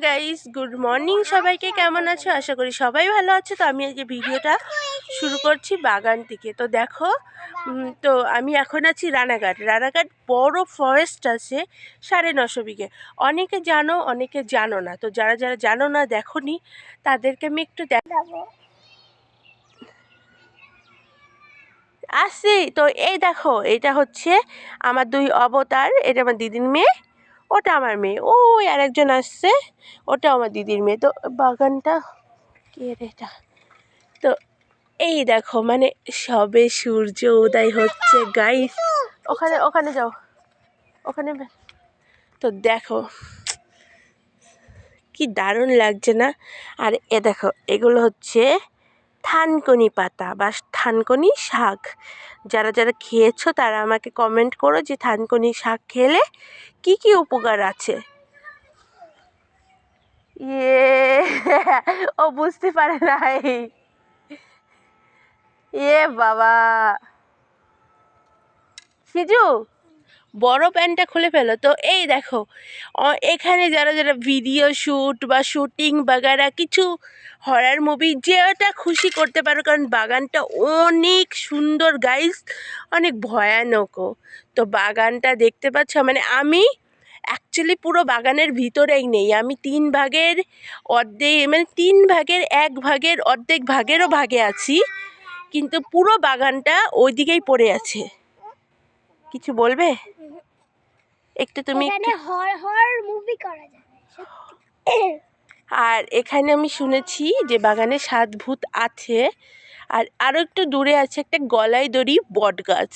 Guys, good morning সবাইকে। কেমন আছো? আশা করি সবাই ভালো আছো। তো আমি আজকে ভিডিওটা শুরু করছি বাগান থেকে। তো দেখো, তো আমি এখন আছি রানাঘাট বড় ফরেস্ট আছে 950 বিঘে। অনেকে জানো, অনেকে জানো না। তো যারা যারা জানো না, দেখোনি, তাদেরকে আমি একটু দেখাবো। আসছি তো, এই দেখো, এটা হচ্ছে আমার 2 অবতার। এটা আমার দিদির মেয়ে, ওটা আমার মেয়ে। ওই আরেকজন আসছে, ওটা আমার দিদির মেয়ে। তো বাগানটা কি এটা, তো এই দেখো, মানে সবে সূর্য উদয় হচ্ছে গাইস। ওখানে ওখানে যাও, ওখানে। তো দেখো কি দারুণ লাগছে না? আর এ দেখো, এগুলো হচ্ছে থানকুনি পাতা বা থানকুনি শাক। যারা যারা খেয়েছো তারা আমাকে কমেন্ট করো যে থানকুনি শাক খেলে কি কি উপকার আছে। ও বুঝতে পারে নাই। বাবা, সিজু বড় প্যান্টটা খুলে ফেলো। তো এই দেখো, এখানে যারা যারা ভিডিও শ্যুট বা শুটিং বাগারা কিছু হরার মুভি যেটা খুশি করতে পারো, কারণ বাগানটা অনেক সুন্দর গাইস, অনেক ভয়ানকও। তো বাগানটা দেখতে পাচ্ছ, মানে আমি অ্যাকচুয়ালি পুরো বাগানের ভিতরেই নেই, আমি 3 ভাগের অর্ধেক, মানে 3 ভাগের 1 ভাগের অর্ধেক ভাগেরও ভাগে আছি, কিন্তু পুরো বাগানটা ওই দিকেই পড়ে আছে। কিছু বলবে একটু তুমি? হরর মুভি করা যাবে। আর এখানে আমি শুনেছি যে বাগানে 7 ভূত আছে। আর আরও একটু দূরে আছে একটা গলায় দড়ি বট গাছ।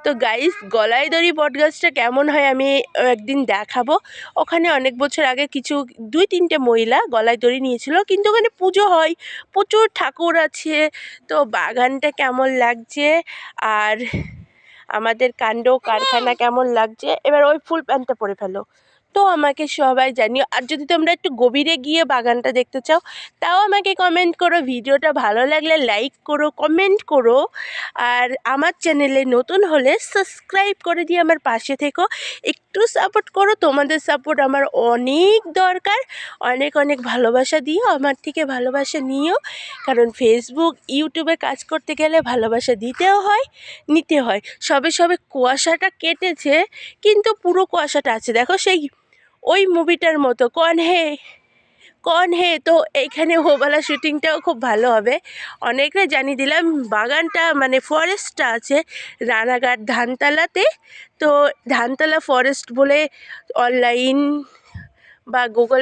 তো গাইস, গলায় দড়ি বট গাছটা কেমন হয় আমি একদিন দেখাবো। ওখানে অনেক বছর আগে কিছু 2-3টে মহিলা গলায় দড়ি নিয়েছিল, কিন্তু ওখানে পুজো হয়, প্রচুর ঠাকুর আছে। তো বাগানটা কেমন লাগছে আর আমাদের কাণ্ড কারখানা কেমন লাগছে, এবার ওই ফুল প্যান্টটা পরে ফেলো। তো আমাকে সবাই জানিও। আর যদি তোমরা একটু গভীরে গিয়ে বাগানটা দেখতে চাও, তাও আমাকে কমেন্ট করো। ভিডিওটা ভালো লাগলে লাইক করো, কমেন্ট করো। আর আমার চ্যানেলে নতুন হলে সাবস্ক্রাইব করে দিয়ে আমার পাশে থেকো, একটু সাপোর্ট করো। তোমাদের সাপোর্ট আমার অনেক দরকার। অনেক অনেক ভালোবাসা দিও, আমার থেকে ভালোবাসা নিও, কারণ ফেসবুক ইউটিউবে কাজ করতে গেলে ভালোবাসা দিতেও হয়, নিতে হয়। সবে সবে কুয়াশাটা কেটেছে, কিন্তু পুরো কুয়াশাটা আছে। দেখো, সেই ওই মুভিটার মতো কন হে। তো এইখানে ওবেলা শুটিংটাও খুব ভালো হবে। অনেকরা জানিয়ে দিলাম, বাগানটা মানে ফরেস্টটা আছে রানাঘাট ধানতলাতে। তো ধানতলা ফরেস্ট বলে অনলাইন বা গুগল